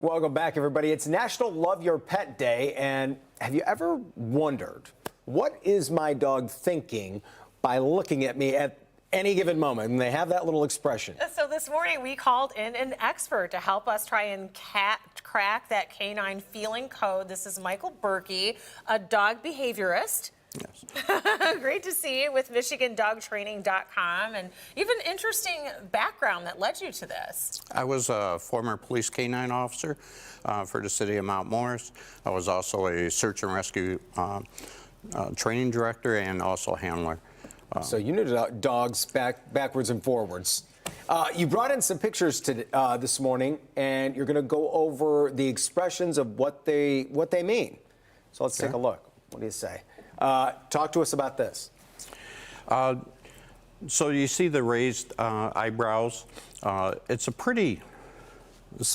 Welcome back, everybody. It's National Love Your Pet Day, and have you ever wondered, what is my dog thinking by looking at me at any given moment? And they have that little expression. So this morning we called in an expert to help us try and crack that canine feeling code. This is Michael Berkey, a dog behaviorist. Yes. Great to see you with MichiganDogTraining.com, and you have an interesting background that led you to this. I was a former police canine officer for the city of Mount Morris. I was also a search and rescue training director and also handler. So you knew dogs backwards and forwards. You brought in some pictures this morning, and you're going to go over the expressions of what they mean. So let's take a look. What do you say? Talk to us about this. So you see the raised eyebrows. It's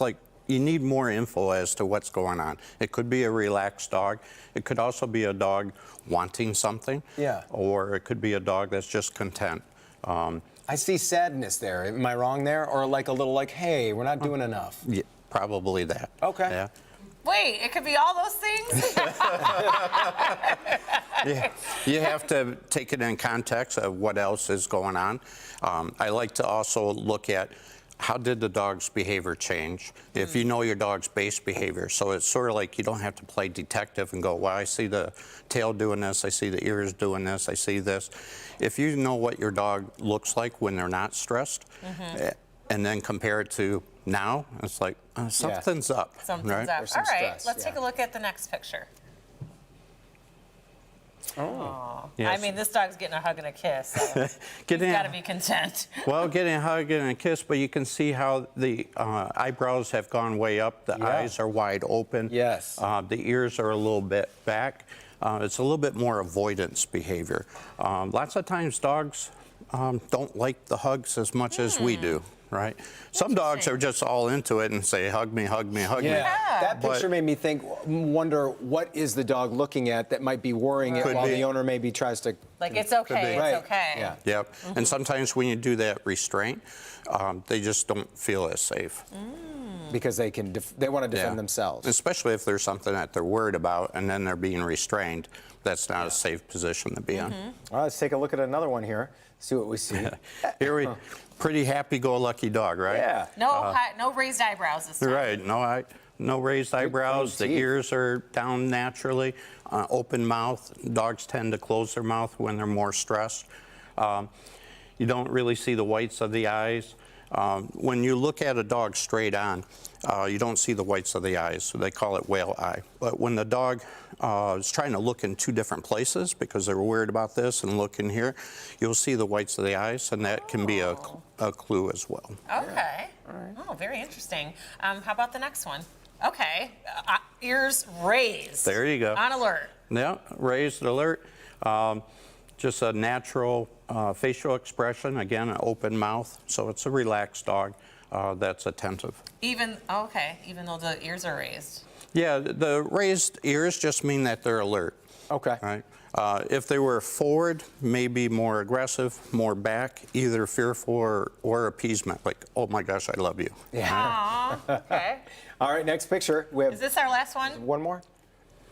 like you need more info as to what's going on. It could be a relaxed dog. It could also be a dog wanting something. Yeah. Or it could be a dog that's just content. I see sadness there. Am I wrong there? Or like a little like, hey, we're not doing enough. Yeah, probably that. Okay. Yeah. Wait, it could be all those things? Yeah, you have to take it in context of what else is going on. I like to also look at how did the dog's behavior change? If you know your dog's base behavior, so it's sort of like you don't have to play detective and go, well, I see the tail doing this, I see the ears doing this, I see this. If you know what your dog looks like when they're not stressed, and then compare it to now, it's like something's up. Something's right? up. All right, stress, let's take a look at the next picture. Oh. Yes. I mean, this dog's getting a hug and a kiss. So he's Getting got to be content. Well, getting a hug and a kiss, but you can see how the eyebrows have gone way up. The eyes are wide open. Yes. The ears are a little bit back. It's a little bit more avoidance behavior. Lots of times dogs don't like the hugs as much as we do. Right? Some dogs are just all into it and say, hug me, hug me, hug me. That picture made me wonder what is the dog looking at that might be worrying it while the owner maybe tries to... Like, it's okay, it's okay. Yeah. Yep. And sometimes when you do that restraint, they just don't feel as safe. Because they want to defend themselves. Especially if there's something that they're worried about and then they're being restrained. That's not a safe position to be in. All right, let's take a look at another one here. See what we see. Here we, pretty happy-go-lucky dog, right? Yeah. No raised eyebrows this time. Right. No raised eyebrows. The ears are down naturally. Open mouth. Dogs tend to close their mouth when they're more stressed. You don't really see the whites of the eyes. When you look at a dog straight on, you don't see the whites of the eyes, so they call it whale eye. But when the dog is trying to look in two different places because they're worried about this and look in here, you'll see the whites of the eyes, and that can be a clue as well. Okay. All right. Oh, very interesting. How about the next one? Okay. Ears raised. There you go. On alert. Yeah, raised alert. Just a natural facial expression, again, an open mouth, so it's a relaxed dog that's attentive. Even though the ears are raised. Yeah, the raised ears just mean that they're alert. Okay. Right? If they were forward, maybe more aggressive, more back, either fearful or appeasement, like, oh my gosh, I love you. Yeah. Aw, okay. All right, next picture. We have Is this our last one? one more.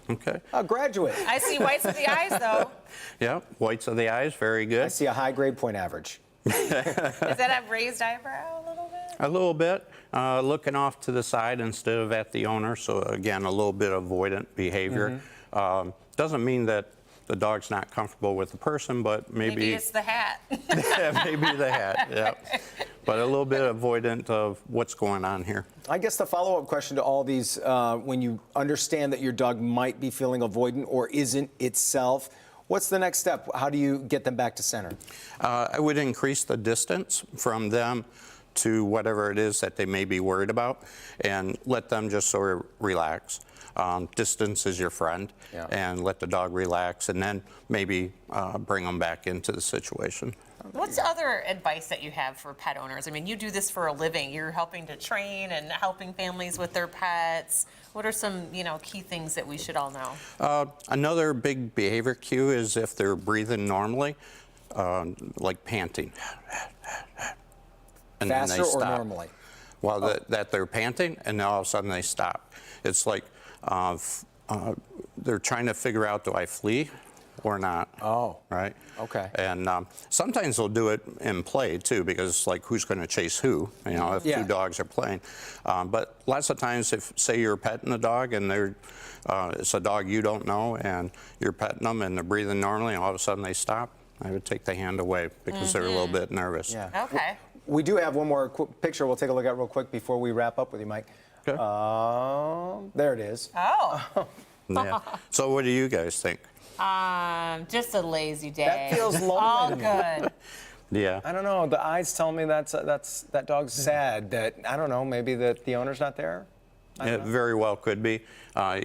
Okay. A graduate. I see whites of the eyes, though. Yeah, whites of the eyes, very I good. see a high grade point average. Does that have raised eyebrow a little bit? A little bit, looking off to the side instead of at the owner, so again, a little bit avoidant behavior. Doesn't mean that the dog's not comfortable with the person, but maybe it's the hat. maybe the hat, yeah. But a little bit avoidant of what's going on here. I guess the follow-up question to all these, when you understand that your dog might be feeling avoidant or isn't itself, what's the next step? How do you get them back to center? I would increase the distance from them to whatever it is that they may be worried about and let them just sort of relax. Distance is your friend, and let the dog relax, and then maybe bring them back into the situation. What's other advice that you have for pet owners? I mean, you do this for a living. You're helping to train and helping families with their pets. What are some, key things that we should all know? Another big behavior cue is if they're breathing normally, like panting. And Faster then they or stop. normally? while that they're panting, and then all of a sudden they stop. It's like they're trying to figure out, do I flee or not? Oh. Right? Okay. And sometimes they'll do it in play too, because it's like, who's going to chase who? You know, if Yeah. two dogs are playing. But lots of times, if say you're petting a dog and it's a dog you don't know, and you're petting them and they're breathing normally, and all of a sudden they stop, I would take the hand away because they're a little bit nervous. Yeah. Okay. We do have one more picture we'll take a look at real quick before we wrap up with you, Mike. Okay. There it is. Oh, Yeah. So what do you guys think? just a lazy day. That feels lonely All to me. good. Yeah. I don't know. The eyes tell me that dog's sad. That I don't know. Maybe that the owner's not there. It very well could be.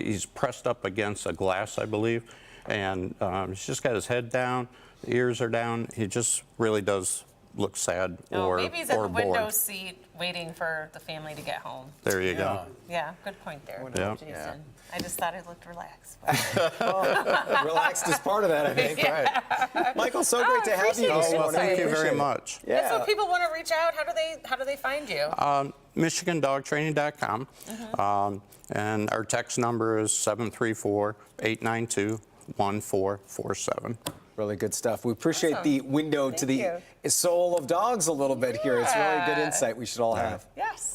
He's pressed up against a glass, I believe, and he's just got his head down, the ears are down. He just really does look sad Oh, or maybe he's at the bored. window seat waiting for the family to get home. There you go. Yeah, good point there, Yeah. Jason. Yeah. I just thought it looked relaxed. Relaxed is part of that, I think. Right. Michael, so great to have you appreciate this it. Well, morning. thank you Appreciate very it. much. And so Yeah. if people want to reach out, how do they find you? MichiganDogTraining.com. And our text number is 734-892-1447. Really good stuff. We appreciate Awesome. the window to Thank the soul of dogs a little bit here. It's really good Yeah. insight we should all have. Yes.